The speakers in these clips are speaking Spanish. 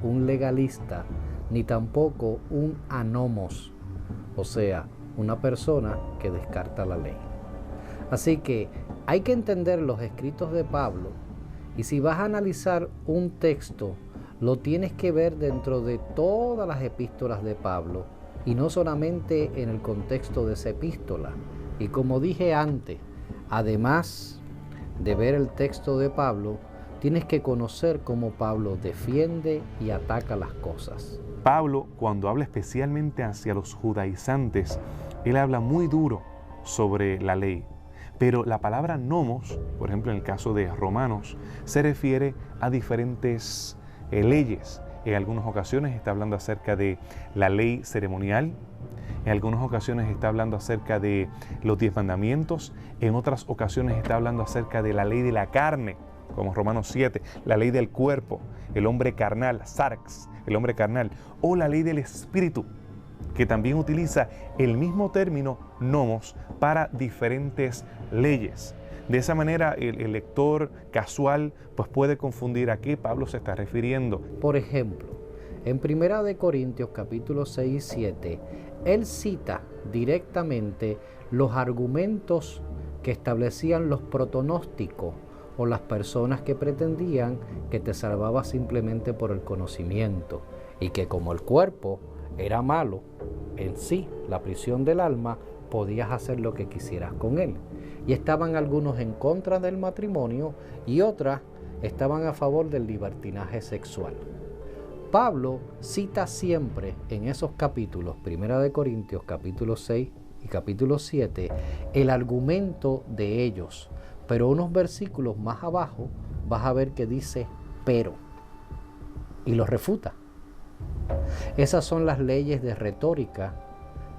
un legalista, ni tampoco un anomos, o sea, una persona que descarta la ley. Así que hay que entender los escritos de Pablo, y si vas a analizar un texto, lo tienes que ver dentro de todas las epístolas de Pablo, y no solamente en el contexto de esa epístola. Y como dije antes, además de ver el texto de Pablo, tienes que conocer cómo Pablo defiende y ataca las cosas. Pablo, cuando habla especialmente hacia los judaizantes, él habla muy duro sobre la ley. Pero la palabra nomos, por ejemplo en el caso de Romanos, se refiere a diferentes leyes. En algunas ocasiones está hablando acerca de la ley ceremonial, en algunas ocasiones está hablando acerca de los 10 mandamientos, en otras ocasiones está hablando acerca de la ley de la carne, como Romanos 7, la ley del cuerpo, el hombre carnal, sarx, el hombre carnal, o la ley del espíritu, que también utiliza el mismo término nomos para diferentes leyes. De esa manera el lector casual pues puede confundir a qué Pablo se está refiriendo. Por ejemplo, en 1 Corintios capítulo 6 y 7, él cita directamente los argumentos que establecían los protonósticos o las personas que pretendían que te salvaba simplemente por el conocimiento y que como el cuerpo era malo en sí, la prisión del alma, podías hacer lo que quisieras con él. Y estaban algunos en contra del matrimonio y otras estaban a favor del libertinaje sexual. Pablo cita siempre en esos capítulos, 1 Corintios capítulo 6 y capítulo 7, el argumento de ellos. Pero unos versículos más abajo vas a ver que dice pero, y lo refuta. Esas son las leyes de retórica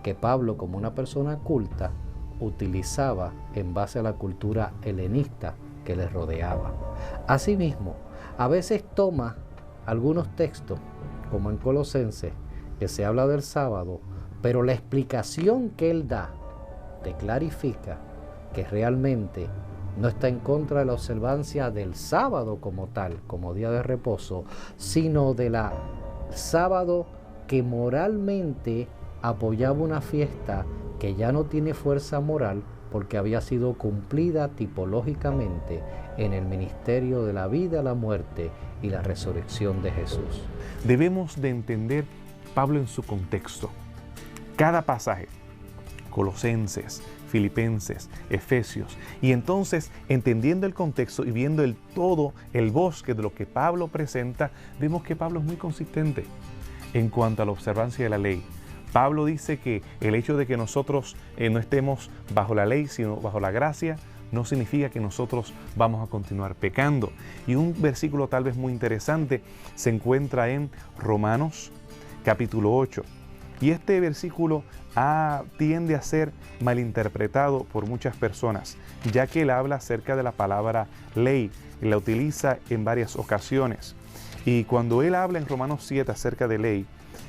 que Pablo, como una persona culta, utilizaba en base a la cultura helenista que le rodeaba. Asimismo, a veces toma algunos textos, como en Colosenses, que se habla del sábado, pero la explicación que él da te clarifica que realmente no está en contra de la observancia del sábado como tal, como día de reposo, sino de la sábado que moralmente apoyaba una fiesta que ya no tiene fuerza moral porque había sido cumplida tipológicamente en el ministerio de la vida, la muerte y la resurrección de Jesús. Debemos de entender Pablo en su contexto. Cada pasaje, Colosenses, Filipenses, Efesios, y entonces entendiendo el contexto y viendo el todo, el bosque de lo que Pablo presenta, vemos que Pablo es muy consistente en cuanto a la observancia de la ley. Pablo dice que el hecho de que nosotros no estemos bajo la ley, sino bajo la gracia, no significa que nosotros vamos a continuar pecando. Y un versículo tal vez muy interesante se encuentra en Romanos capítulo 8. Y este versículo tiende a ser malinterpretado por muchas personas, ya que él habla acerca de la palabra ley y la utiliza en varias ocasiones. Y cuando él habla en Romanos 7 acerca de ley,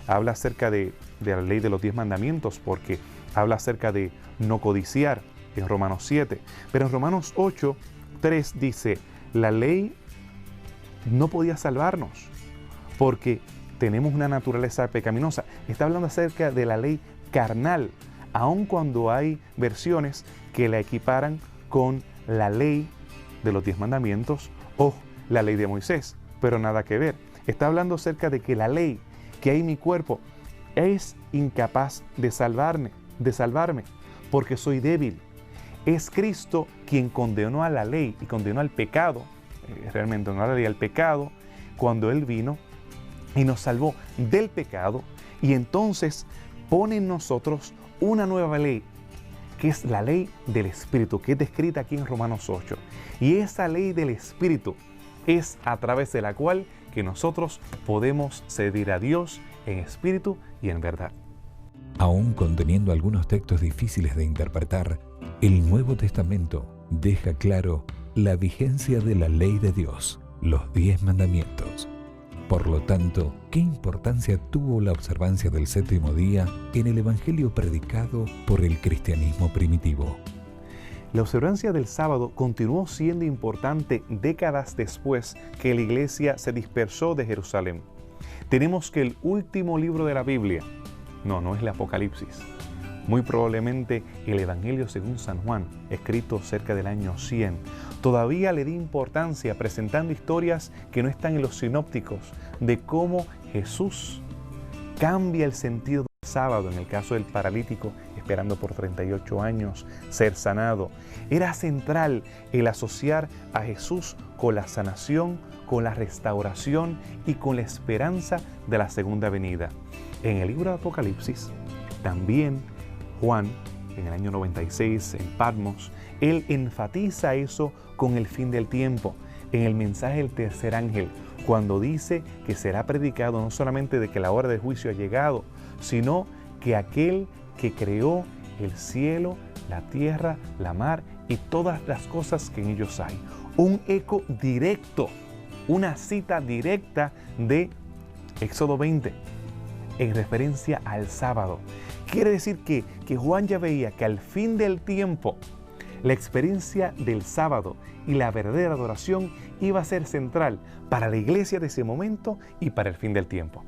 habla acerca de la ley de los 10 mandamientos, porque habla acerca de no codiciar en Romanos 7. Pero en Romanos 8, 3 dice, la ley no podía salvarnos, porque tenemos una naturaleza pecaminosa. Está hablando acerca de la ley carnal, aun cuando hay versiones que la equiparan con la ley de los 10 mandamientos o la ley de Moisés, pero nada que ver. Está hablando acerca de que la ley que hay en mi cuerpo es incapaz de salvarme, porque soy débil. Es Cristo quien condenó a la ley y condenó al pecado, realmente no a la ley, al pecado, cuando Él vino y nos salvó del pecado, y entonces pone en nosotros una nueva ley, que es la ley del Espíritu, que es descrita aquí en Romanos 8. Y esa ley del Espíritu es a través de la cual que nosotros podemos servir a Dios en espíritu y en verdad. Aún conteniendo algunos textos difíciles de interpretar, el Nuevo Testamento deja claro la vigencia de la ley de Dios, los 10 mandamientos. Por lo tanto, ¿qué importancia tuvo la observancia del séptimo día en el Evangelio predicado por el cristianismo primitivo? La observancia del sábado continuó siendo importante décadas después que la iglesia se dispersó de Jerusalén. Tenemos que el último libro de la Biblia, no es el Apocalipsis, muy probablemente el Evangelio según San Juan, escrito cerca del año 100, todavía le da importancia presentando historias que no están en los sinópticos de cómo Jesús cambia el sentido del sábado, en el caso del paralítico esperando por 38 años ser sanado. Era central el asociar a Jesús con la sanación, con la restauración y con la esperanza de la segunda venida. En el libro de Apocalipsis, también Juan, en el año 96, en Patmos, él enfatiza eso con el fin del tiempo, en el mensaje del tercer ángel, cuando dice que será predicado no solamente de que la hora del juicio ha llegado, sino que aquel que creó el cielo, la tierra, la mar y todas las cosas que en ellos hay. Un eco directo, una cita directa de Éxodo 20, en referencia al sábado. Quiere decir que Juan ya veía que al fin del tiempo, la experiencia del sábado y la verdadera adoración iba a ser central para la iglesia de ese momento y para el fin del tiempo.